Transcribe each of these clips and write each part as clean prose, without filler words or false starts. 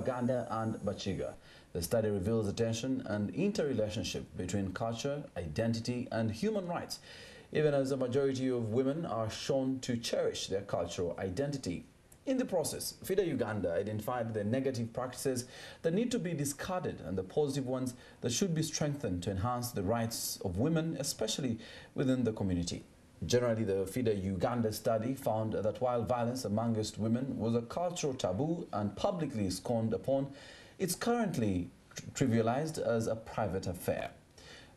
Baganda and Bachiga. The study reveals the tension and interrelationship between culture, identity, and human rights, even as a majority of women are shown to cherish their cultural identity. In the process, FIDA Uganda identified the negative practices that need to be discarded and the positive ones that should be strengthened to enhance the rights of women, especially within the community. Generally, the FIDA Uganda study found that while violence amongst women was a cultural taboo and publicly scorned upon, it's currently trivialized as a private affair.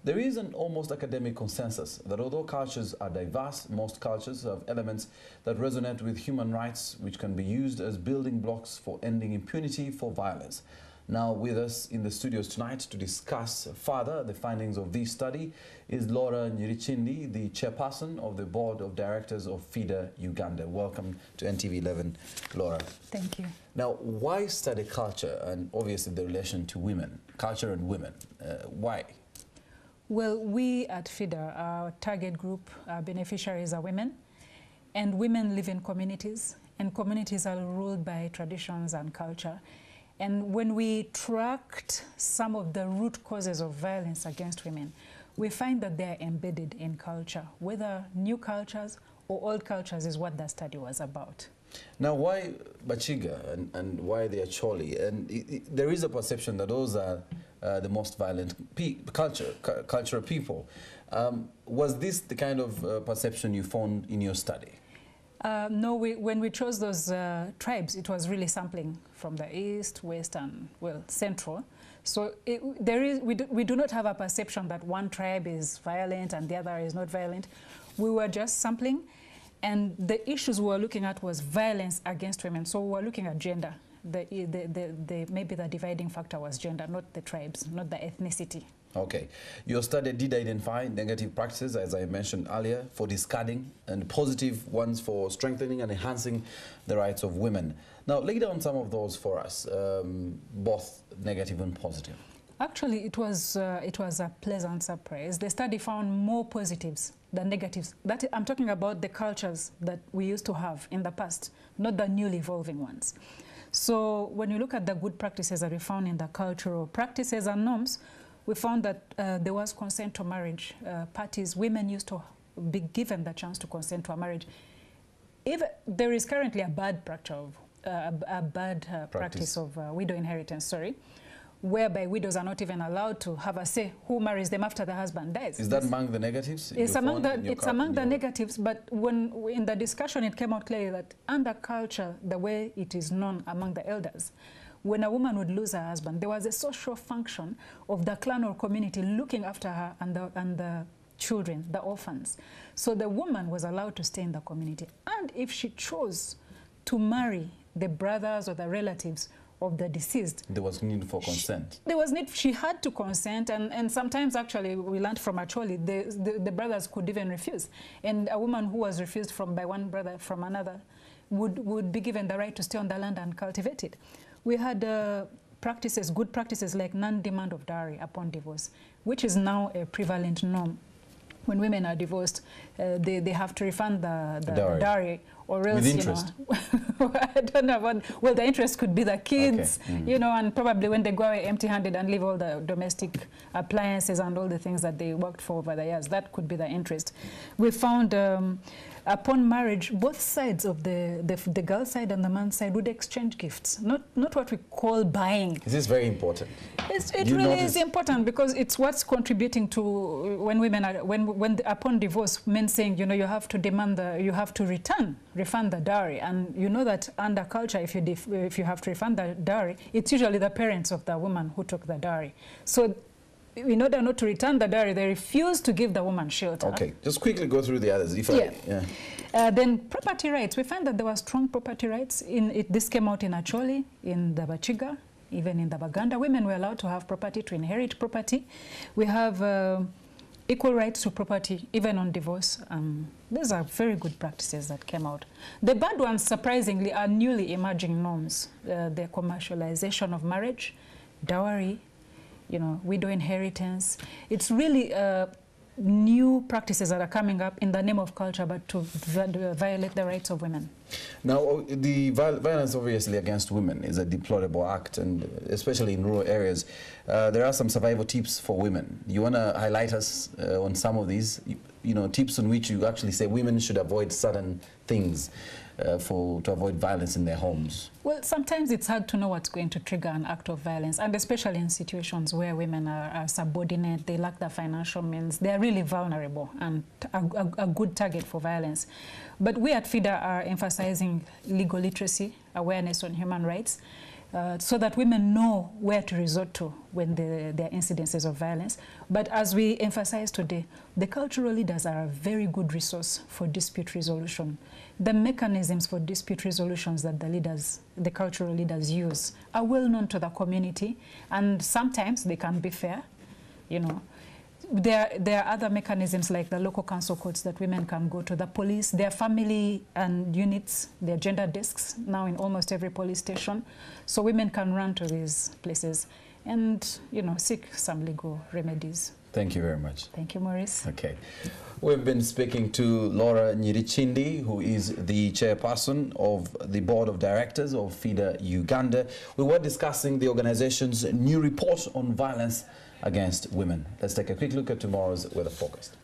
There is an almost academic consensus that although cultures are diverse, most cultures have elements that resonate with human rights, which can be used as building blocks for ending impunity for violence. Now with us in the studios tonight to discuss further the findings of this study is Laura Nyirinkindi, the chairperson of the board of directors of FIDA Uganda. Welcome to NTV11, Laura. Thank you. Now, why study culture and obviously the relation to women, culture and women? Why? Well, we at FIDA, our target group, our beneficiaries are women, and women live in communities, and communities are ruled by traditions and culture. And when we tracked some of the root causes of violence against women, we find that they're embedded in culture. Whether new cultures or old cultures is what the study was about. Now, why Bachiga and why the Acholi? And there is a perception that those are the most violent cultural people. Was this the kind of perception you found in your study? No, when we chose those tribes, it was really sampling from the east, west, and, well, central. So we do not have a perception that one tribe is violent and the other is not violent. We were just sampling, and the issues we were looking at was violence against women. So we were looking at gender. Maybe the dividing factor was gender, not the tribes, not the ethnicity. Okay. Your study did identify negative practices, as I mentioned earlier, for discarding, and positive ones for strengthening and enhancing the rights of women. Now, lay down some of those for us, both negative and positive. Actually, it was a pleasant surprise. The study found more positives than negatives. I'm talking about the cultures that we used to have in the past, not the newly evolving ones. So when you look at the good practices that we found in the cultural practices and norms, we found that there was consent to marriage. Parties, women used to be given the chance to consent to a marriage. If there is currently a bad practice of widow inheritance, whereby widows are not even allowed to have a say who marries them after the husband dies. Is that among the negatives? It's among the negatives, but when in the discussion it came out clearly that under culture, the way it is known among the elders, when a woman would lose her husband, there was a social function of the clan or community looking after her and the children, the orphans. So the woman was allowed to stay in the community. And if she chose to marry the brothers or the relatives of the deceased, there was need for consent. She had to consent, and sometimes actually we learned from Acholi, the brothers could even refuse. And a woman who was refused by one brother from another would be given the right to stay on the land and cultivate it. We had good practices like non-demand of dowry upon divorce, which is now a prevalent norm. When women are divorced, they have to refund the dowry, or else, with interest. I don't know well, the interest could be the kids, okay. And probably when they go away empty-handed and leave all the domestic appliances and all the things that they worked for over the years, that could be the interest. We found upon marriage, both sides of the girl side and the man side would exchange gifts, not what we call buying. This is very important. It really is important, because it's what's contributing to when women are upon divorce, men saying, you have to demand you have to refund the dowry, and you know that under culture, if you have to refund the dowry, it's usually the parents of the woman who took the dowry. So in order not to return the dowry, they refuse to give the woman shelter. Okay, just quickly go through the others. Then property rights. We found that there were strong property rights. This came out in Acholi, in the Bachiga, even in the Baganda. Women were allowed to have property, to inherit property. We have equal rights to property, even on divorce. These are very good practices that came out. The bad ones, surprisingly, are newly emerging norms. The commercialization of marriage, dowry, widow inheritance. It's really new practices that are coming up in the name of culture, but to violate the rights of women. Now, the violence obviously against women is a deplorable act, and especially in rural areas. There are some survival tips for women. You want to highlight us on some of these, tips on which you actually say women should avoid certain things to avoid violence in their homes? Well, sometimes it's hard to know what's going to trigger an act of violence, and especially in situations where women are subordinate, they lack the financial means, they're really vulnerable and a good target for violence. But we at FIDA are emphasizing legal literacy, awareness on human rights, so that women know where to resort to when there are incidences of violence. But as we emphasize today, the cultural leaders are a very good resource for dispute resolution. The mechanisms for dispute resolutions that the cultural leaders use are well known to the community, and sometimes they can be fair, There are other mechanisms like the local council courts that women can go to, the police, their family and units, their gender desks now in almost every police station. So women can run to these places and, seek some legal remedies. Thank you very much. Thank you, Maurice. Okay. We've been speaking to Laura Nyirinkindi, who is the chairperson of the board of directors of FIDA Uganda. We were discussing the organization's new report on violence against women. Let's take a quick look at tomorrow's weather forecast.